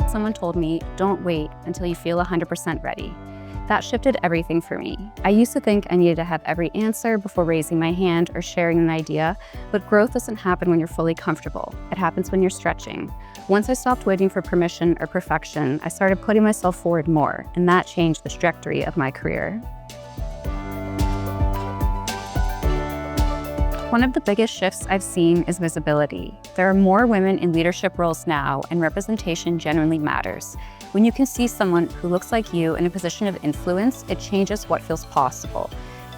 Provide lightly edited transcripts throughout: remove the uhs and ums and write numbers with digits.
someone told me, "Don't wait until you feel 100% ready." That shifted everything for me. I used to think I needed to have every answer before raising my hand or sharing an idea, but growth doesn't happen when you're fully comfortable. It happens when you're stretching. Once I stopped waiting for permission or perfection, I started putting myself forward more, and that changed the trajectory of my career. One of the biggest shifts I've seen is visibility. There are more women in leadership roles now, and representation genuinely matters. When you can see someone who looks like you in a position of influence, it changes what feels possible.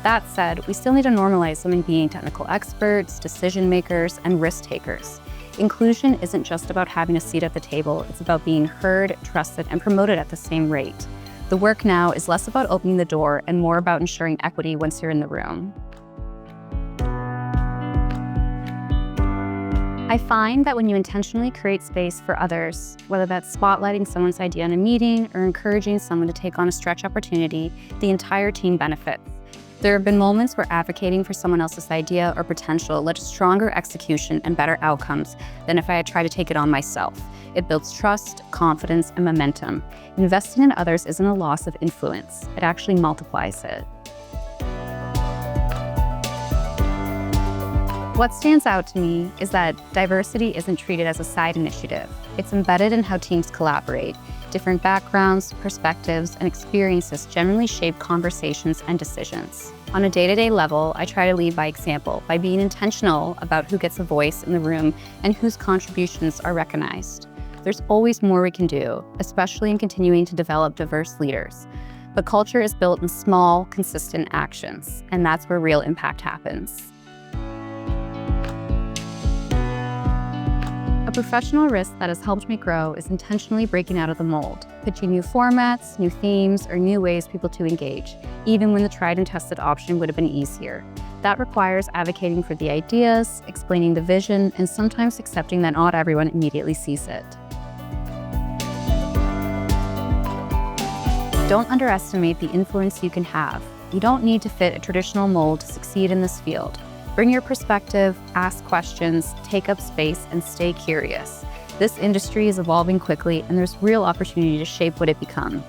That said, we still need to normalize women being technical experts, decision makers, and risk takers. Inclusion isn't just about having a seat at the table, it's about being heard, trusted, and promoted at the same rate. The work now is less about opening the door and more about ensuring equity once you're in the room. I find that when you intentionally create space for others, whether that's spotlighting someone's idea in a meeting or encouraging someone to take on a stretch opportunity, the entire team benefits. There have been moments where advocating for someone else's idea or potential led to stronger execution and better outcomes than if I had tried to take it on myself. It builds trust, confidence, and momentum. Investing in others isn't a loss of influence. It actually multiplies it. What stands out to me is that diversity isn't treated as a side initiative. It's embedded in how teams collaborate. Different backgrounds, perspectives, and experiences generally shape conversations and decisions. On a day-to-day level, I try to lead by example, by being intentional about who gets a voice in the room and whose contributions are recognized. There's always more we can do, especially in continuing to develop diverse leaders. But culture is built in small, consistent actions, and that's where real impact happens. A professional risk that has helped me grow is intentionally breaking out of the mold, pitching new formats, new themes, or new ways people to engage, even when the tried and tested option would have been easier. That requires advocating for the ideas, explaining the vision, and sometimes accepting that not everyone immediately sees it. Don't underestimate the influence you can have. You don't need to fit a traditional mold to succeed in this field. Bring your perspective, ask questions, take up space, and stay curious. This industry is evolving quickly, and there's real opportunity to shape what it becomes.